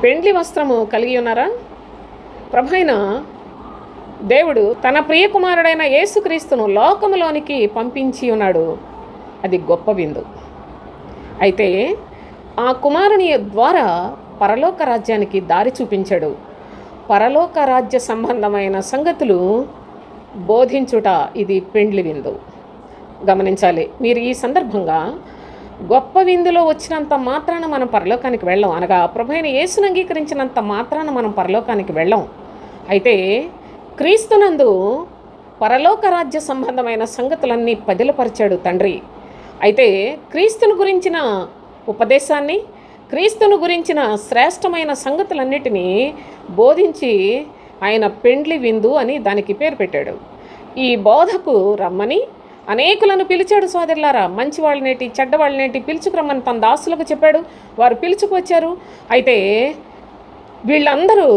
పెండ్లి వస్త్రము కలిగి ఉన్నారా? ప్రభైన దేవుడు తన ప్రియకుమారుడైన యేసుక్రీస్తును లోకములోనికి పంపించి ఉన్నాడు. అది గొప్ప విందు. అయితే ఆ కుమారుని ద్వారా పరలోక రాజ్యానికి దారి చూపించాడు. పరలోక రాజ్య సంబంధమైన సంగతులు బోధించుట ఇది పెండ్లి విందు. గమనించాలి. మీరు ఈ సందర్భంగా గొప్ప విందులో వచ్చినంత మాత్రాన మనం పరలోకానికి వెళ్ళం, అనగా ప్రభువైన యేసును అంగీకరించినంత మాత్రాన మనం పరలోకానికి వెళ్ళం. అయితే క్రీస్తునందు పరలోక రాజ్య సంబంధమైన సంగతులన్నీ పదిలపరిచాడు తండ్రి. అయితే క్రీస్తును గురించిన ఉపదేశాన్ని, క్రీస్తును గురించిన శ్రేష్టమైన సంగతులన్నిటినీ బోధించి ఆయన పెండ్లి విందు అని దానికి పేరు పెట్టాడు. ఈ బోధకు రమ్మని అనేకులను పిలిచాడు. సోదరులారా, మంచి వాళ్ళనేటి చెడ్డవాళ్ళనేటి పిలుచుకురమ్మని తన దాసులకు చెప్పాడు. వారు పిలుచుకొచ్చారు. అయితే వీళ్ళందరూ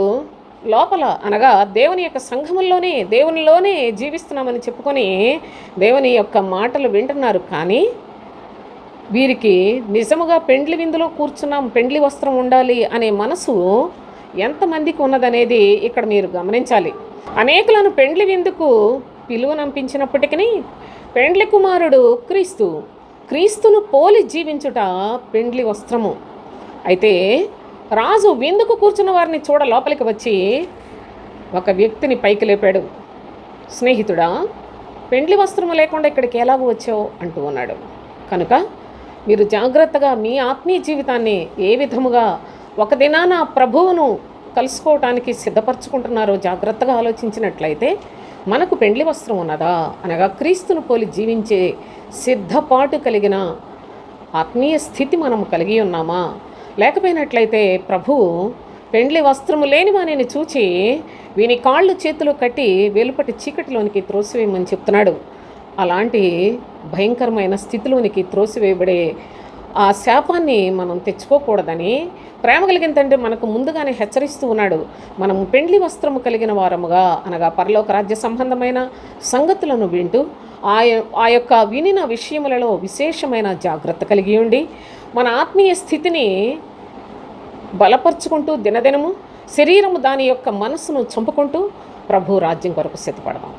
లోపల, అనగా దేవుని యొక్క సంఘముల్లోనే, దేవునిలోనే జీవిస్తున్నామని చెప్పుకొని దేవుని యొక్క మాటలు వింటున్నారు. కానీ వీరికి నిజముగా పెండ్లి విందులో కూర్చున్నాం, పెండ్లి వస్త్రం ఉండాలి అనే మనసు ఎంతమందికి ఉన్నదనేది ఇక్కడ మీరు గమనించాలి. అనేకులను పెండ్లి విందుకు పిలువనంపించినప్పటికీ పెండ్లి కుమారుడు క్రీస్తును పోలి జీవించుట పెండ్లి వస్త్రము. అయితే రాజు విందుకు కూర్చున్న వారిని చూడ లోపలికి వచ్చి ఒక వ్యక్తిని పైకి లేపాడు. స్నేహితుడా, పెండ్లి వస్త్రము లేకుండా ఇక్కడికి ఎలాగూ వచ్చావు అంటూ ఉన్నాడు. కనుక మీరు జాగ్రత్తగా మీ ఆత్మీయ జీవితాన్ని ఏ విధముగా ఒక దినాన ప్రభువును కలుసుకోవటానికి సిద్ధపరచుకుంటున్నారో జాగ్రత్తగా ఆలోచించినట్లయితే మనకు పెండ్లి వస్త్రం ఉన్నదా, అనగా క్రీస్తును పోలి జీవించే సిద్ధపాటు కలిగిన ఆత్మీయ స్థితి మనం కలిగి ఉన్నామా? లేకపోయినట్లయితే ప్రభువు పెండ్లి వస్త్రము లేని వానిని చూచి వీని కాళ్ళు చేతులు కట్టి వెలుపటి చీకటిలోనికి త్రోసివేయమని చెప్తున్నాడు. అలాంటి భయంకరమైన స్థితిలోనికి త్రోసివేయబడే ఆ శాపాన్ని మనం తెచ్చుకోకూడదని ప్రేమ కలిగిన తండ్రి మనకు ముందుగానే హెచ్చరిస్తూ ఉన్నాడు. మనము పెండ్లి వస్త్రము కలిగిన వారముగా, అనగా పరలోక రాజ్య సంబంధమైన సంగతులను వింటూ ఆ యొక్క వినిన విషయములలో విశేషమైన జాగ్రత్త కలిగి ఉండి మన ఆత్మీయ స్థితిని బలపరుచుకుంటూ దినదినము శరీరము దాని యొక్క మనస్సును చంపుకుంటూ ప్రభు రాజ్యం కొరకు సిద్ధపడదాం.